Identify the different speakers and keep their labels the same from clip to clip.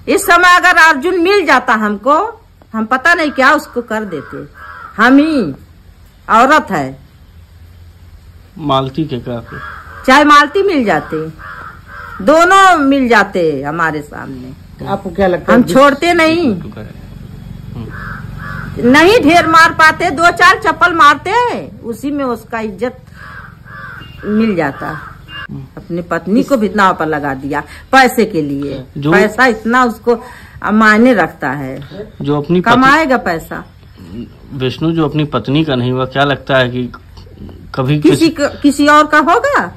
Speaker 1: इस समय अगर अर्जुन मिल जाता हमको, हम पता नहीं क्या उसको कर देते। हम ही औरत है।
Speaker 2: मालती के क्या
Speaker 1: चाहे मालती मिल जाते, दोनों मिल जाते हमारे सामने।
Speaker 3: आपको क्या लगता है?
Speaker 1: हम छोड़ते नहीं, नहीं ढेर मार पाते, 2-4 चप्पल मारते, उसी में उसका इज्जत मिल जाता। अपनी पत्नी को भी नाव पर लगा दिया पैसे के लिए। पैसा इतना उसको मायने रखता है,
Speaker 2: जो अपनी
Speaker 1: कमाएगा पैसा।
Speaker 2: विष्णु जो अपनी पत्नी का नहीं हुआ, क्या लगता है कि कभी
Speaker 1: किसी और का होगा?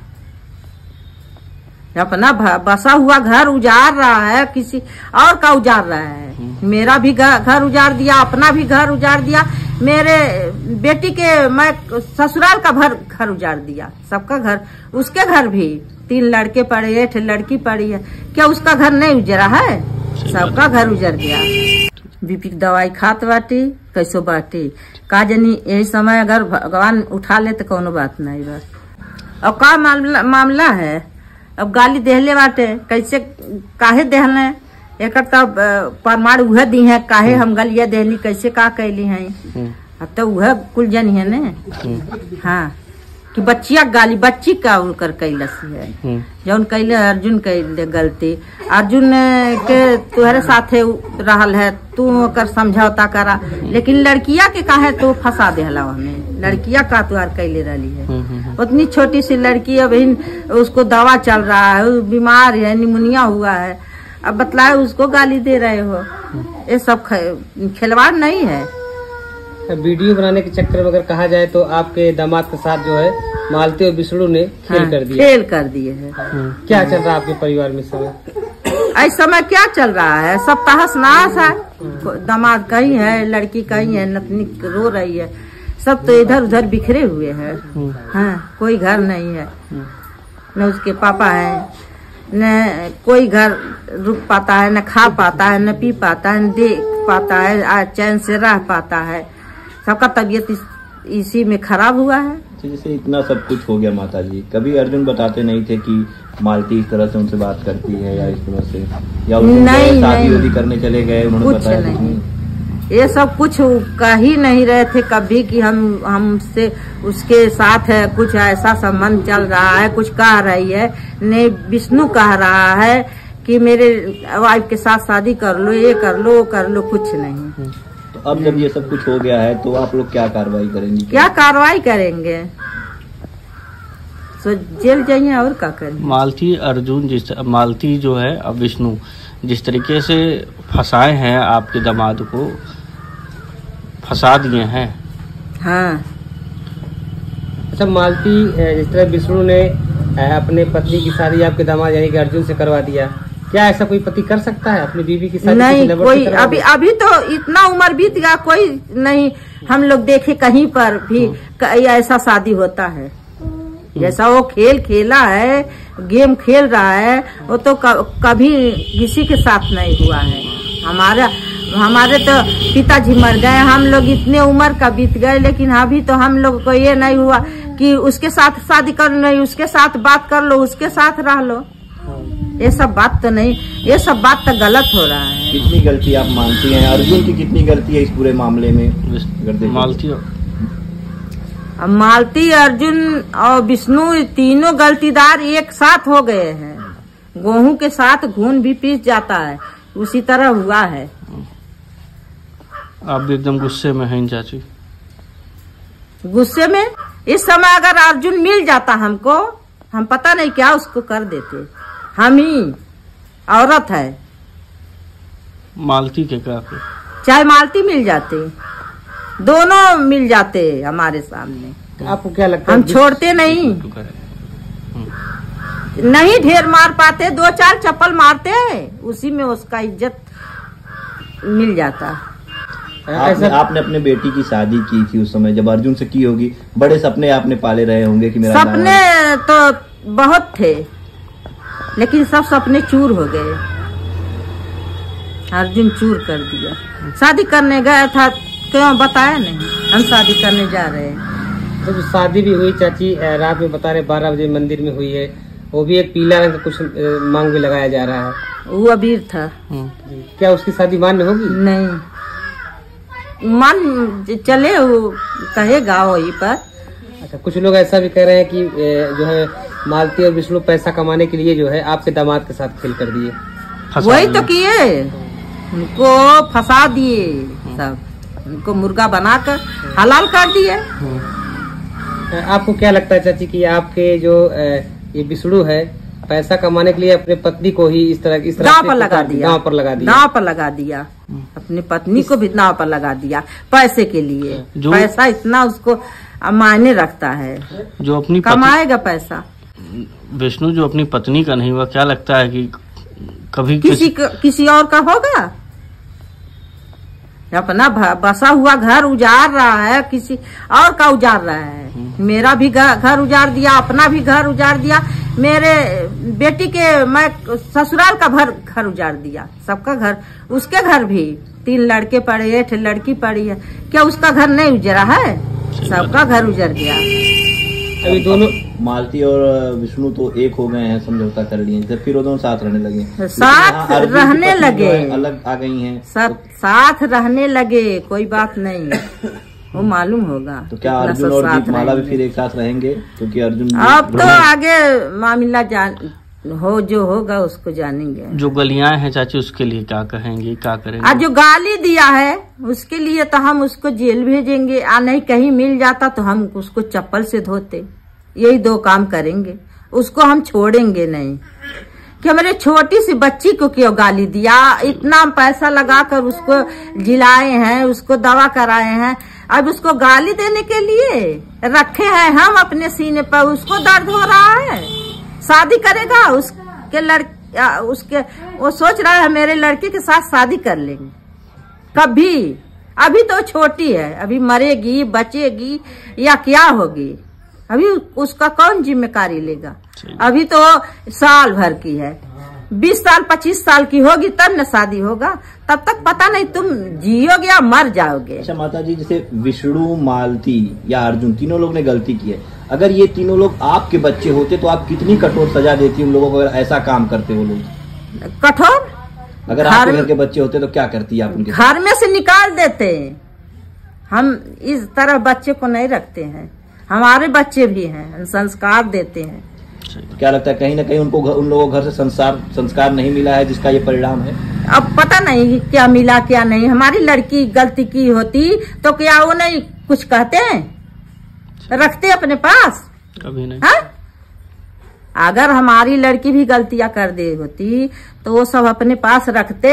Speaker 1: अपना बसा हुआ घर उजाड़ रहा है, किसी और का उजाड़ रहा है। मेरा भी घर उजाड़ दिया, अपना भी घर उजाड़ दिया, मेरे बेटी के मैं ससुराल का घर उजाड़ दिया, सबका घर। उसके घर भी 3 लड़के पड़े, 1 लड़की पड़ी है, क्या उसका घर नहीं उजड़ा है? सबका घर उजड़ गया। बीपी की दवाई खात बाटी, कैसो बाटी का जनी। यही समय अगर भगवान उठा ले तो कोनो बात नहीं। बस अब का मामला है, अब गाली देहले बाटे, कैसे काहे देहले? एक तब प्रमाण उहे दी है, काहे हम गलिया देहली, कैसे का कैली है। अब तो वह कुल जन है ने। हाँ, कि बच्चिया गाली, बच्ची का उनकर कैलस है जौन कैले अर्जुन कैले गलती। अर्जुन के तुहरे साथे रहल है, तू ओकर समझौता करा, लेकिन लड़किया के काहे तो फंसा देहला हमें। लड़किया का तुहार कैले रही है, उतनी छोटी सी लड़की, अब उसको दवा चल रहा है, बीमार है, निमोनिया हुआ है, अब बतलाए उसको गाली दे रहे हो। ये सब खिलवाड़ नहीं है।
Speaker 3: वीडियो बनाने के चक्कर में अगर कहा जाए तो आपके दामाद के साथ जो है मालती और विष्णु ने खेल कर दिए है। क्या चल रहा है आपके परिवार में समय?
Speaker 1: इस समय क्या चल रहा है? सब तहस नहस है। दामाद कहीं है, लड़की कहीं है, नतनी रो रही है, सब तो इधर उधर बिखरे हुए हैं। हाँ, कोई घर नहीं है, न उसके पापा है, न कोई घर रुक पाता है, न खा पाता है, न पी पाता है, न देख पाता है, चैन से रह पाता है। सबका तबीयत इसी में खराब हुआ है।
Speaker 4: जैसे इतना सब कुछ हो गया माता जी, कभी अर्जुन बताते नहीं थे कि मालती इस तरह से उनसे बात करती है या इस तरह से, या शादी करने चले गए उन्होंने बताया नहीं?
Speaker 1: ये सब कुछ कह ही नहीं रहे थे कभी कि हमसे उसके साथ है, कुछ ऐसा संबंध चल रहा है, कुछ कह रही है। ने विष्णु कह रहा है कि मेरे वाइफ के साथ शादी कर लो, ये कर लो, वो कर लो, कुछ नहीं।
Speaker 4: तो अब जब ये सब कुछ हो गया है तो आप लोग क्या कार्रवाई करेंगे?
Speaker 1: क्या कार्रवाई करेंगे? तो जेल जाइए और क्या करेंगे।
Speaker 2: मालती अर्जुन मालती जो है, अब विष्णु जिस तरीके से फंसाए हैं, आपके दामाद को फंसा दिए हैं।
Speaker 1: हाँ।
Speaker 3: अच्छा, मालती जिस तरह विष्णु ने अपने पत्नी की शादी आपके दामाद यानी कि अर्जुन से करवा दिया, क्या ऐसा कोई पति कर सकता है अपनी बीवी की शादी?
Speaker 1: नहीं, कोई अभी तो इतना उम्र बीत गया, कोई नहीं हम लोग देखे कहीं पर भी ऐसा शादी होता है। जैसा वो खेल खेला है, गेम खेल रहा है, वो तो कभी किसी के साथ नहीं हुआ है। हमारे तो पिताजी मर गए, हम लोग इतने उम्र का बीत गए, लेकिन अभी तो हम लोग को ये नहीं हुआ कि उसके साथ शादी कर लो, उसके साथ बात कर लो, उसके साथ रह लो। ये सब बात तो नहीं, ये सब बात तो गलत हो रहा है।
Speaker 4: कितनी गलती आप मानती हैं? अर्जुन की कितनी गलती है इस पूरे मामले में?
Speaker 1: मालती, अर्जुन और विष्णु तीनों गलतीदार एक साथ हो गए हैं। गेहूं के साथ घून भी पीस जाता है, उसी तरह हुआ है।
Speaker 2: आप भी एकदम गुस्से में हैं चाची?
Speaker 1: गुस्से में? इस समय अगर अर्जुन मिल जाता हमको, हम पता नहीं क्या उसको कर देते। हम ही औरत है।
Speaker 2: मालती के क्या?
Speaker 1: चाहे मालती मिल जाते, दोनों मिल जाते हमारे सामने।
Speaker 3: आपको क्या लगता है?
Speaker 1: हम छोड़ते नहीं, नहीं ढेर मार पाते, 2-4 चप्पल मारते, उसी में उसका इज्जत मिल जाता।
Speaker 4: आपने अपने बेटी की शादी की थी उस समय जब अर्जुन से की होगी, बड़े सपने आपने पाले रहे होंगे कि मेरा
Speaker 1: सपने तो बहुत थे, लेकिन सब सपने चूर हो गए। अर्जुन चूर कर दिया। शादी करने गया था, क्यों बताया नहीं? हम शादी करने जा रहे हैं।
Speaker 3: तो शादी भी हुई चाची, रात में बता रहे 12 बजे मंदिर में हुई है, वो भी एक पीला रंग का कुछ मांग भी लगाया जा रहा है।
Speaker 1: वो अबीर था।
Speaker 3: क्या उसकी शादी मान्य होगी?
Speaker 1: नहीं, मन चले वो कहेगा वही पर।
Speaker 3: अच्छा, कुछ लोग ऐसा भी कह रहे हैं कि जो है मालती और विष्णु पैसा कमाने के लिए जो है आपके दामाद के साथ खेल कर दिए।
Speaker 1: वही तो किए, उनको फंसा दिए सब, उनको मुर्गा बनाकर हलाल कर दिए।
Speaker 3: आपको क्या लगता है चाची कि आपके जो ये विष्णु है पैसा कमाने के लिए अपने पत्नी को ही इस तरह
Speaker 1: दांव पर लगा दिया,
Speaker 3: दांव पर लगा दिया,
Speaker 1: दांव पर लगा दिया, अपनी पत्नी को भी दांव पर लगा दिया पैसे के लिए। पैसा इतना उसको मायने रखता है,
Speaker 2: जो अपनी
Speaker 1: कमाएगा पैसा।
Speaker 2: विष्णु जो अपनी पत्नी का नहीं हुआ, क्या लगता है कि कभी
Speaker 1: किसी और का होगा? अपना बसा हुआ घर उजाड़ रहा है, किसी और का उजाड़ रहा है। मेरा भी घर उजाड़ दिया, अपना भी घर उजाड़ दिया, मेरे बेटी के मैं ससुराल का घर उजाड़ दिया, सबका घर, उसके घर भी 3 लड़के पड़े, 1 लड़की पड़ी है, क्या उसका घर नहीं उजड़ा है? सबका घर उजड़ गया।
Speaker 3: अभी दोनों
Speaker 4: मालती और विष्णु तो एक हो गए हैं, समझौता कर लिए, जब फिर वो दोनों साथ रहने लगे,
Speaker 1: साथ रहने लगे,
Speaker 4: अलग आ गई हैं,
Speaker 1: सब साथ रहने लगे, कोई बात नहीं, वो मालूम होगा।
Speaker 4: तो क्या अर्जुन और दीपमाला भी फिर एक साथ रहेंगे? क्योंकि अर्जुन
Speaker 1: अब तो आगे मामला हो जो होगा उसको जानेंगे।
Speaker 2: जो गलियां हैं चाची उसके लिए क्या कहेंगे, क्या करेंगे?
Speaker 1: आज जो गाली दिया है उसके लिए तो हम उसको जेल भेजेंगे, नहीं कहीं मिल जाता तो हम उसको चप्पल से धोते, यही 2 काम करेंगे, उसको हम छोड़ेंगे नहीं। कि मेरे छोटी सी बच्ची को क्यों गाली दिया, इतना पैसा लगाकर उसको जिलाए हैं, उसको दवा कराए हैं, अब उसको गाली देने के लिए रखे हैं हम अपने सीने पर, उसको दर्द हो रहा है। शादी करेगा उसके वो सोच रहा है मेरे लड़के के साथ शादी कर लेंगे कभी, अभी तो छोटी है, अभी मरेगी बचेगी या क्या होगी, अभी उसका कौन जिम्मेदारी लेगा? अभी तो साल भर की है, 20 साल 25 साल की होगी तब न शादी होगा, तब तक पता नहीं तुम जियोगे या मर जाओगे।
Speaker 4: अच्छा माता जी, जैसे विष्णु, मालती या अर्जुन तीनों लोग ने गलती की है, अगर ये तीनों लोग आपके बच्चे होते तो आप कितनी कठोर सजा देती उन लोगों को अगर ऐसा काम करते वो लोग?
Speaker 1: कठोर?
Speaker 4: अगर आपके घर के बच्चे होते तो क्या करती आप उनके?
Speaker 1: घर में से निकाल देते। हम इस तरह बच्चे को नहीं रखते हैं, हमारे बच्चे भी हैं, संस्कार देते हैं।
Speaker 4: क्या लगता है कहीं ना कहीं उनको उन लोगों को घर से संस्कार नहीं मिला है जिसका ये परिणाम है? अब
Speaker 1: पता नहीं क्या मिला क्या नहीं, हमारी लड़की गलती की होती तो क्या वो नहीं कुछ कहते हैं, रखते अपने पास?
Speaker 2: कभी नहीं।
Speaker 1: हाँ? अगर हमारी लड़की भी गलतियां कर दे होती तो वो सब अपने पास रखते,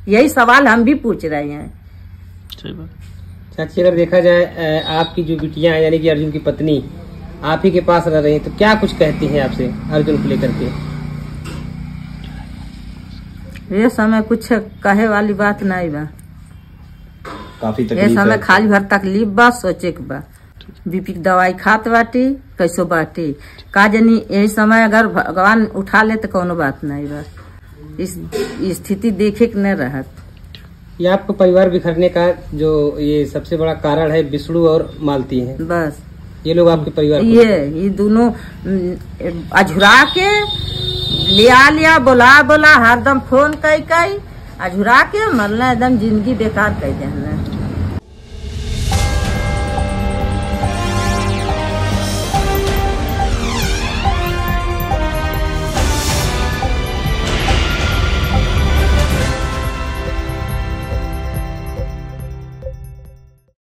Speaker 1: यही सवाल हम भी पूछ रहे हैं।
Speaker 2: सही बात।
Speaker 3: चाची, अगर देखा जाए आपकी जो बिटियां यानी कि अर्जुन की पत्नी आप ही के पास रह रही है, तो क्या कुछ कहती हैं आपसे अर्जुन को लेकर के?
Speaker 1: ये समय कुछ कहे वाली बात नहीं बा,
Speaker 4: काफी
Speaker 1: ये समय खाली भर तकलीफ बा, सोचे के बा, बीपी की दवाई खात बाटी, कैसो बाटी का जानी, यही समय अगर भगवान उठा ले तो कोनो बात नहीं बा, इस स्थिति देखे के न रहत।
Speaker 3: ये आपको परिवार बिखरने का जो ये सबसे बड़ा कारण है विष्णु और मालती है,
Speaker 1: बस
Speaker 3: ये लोग आपके परिवार
Speaker 1: ये दोनों अझुरा के लिया बोला हरदम फोन कई अझुरा के मरना, एकदम जिंदगी बेकार कर देना।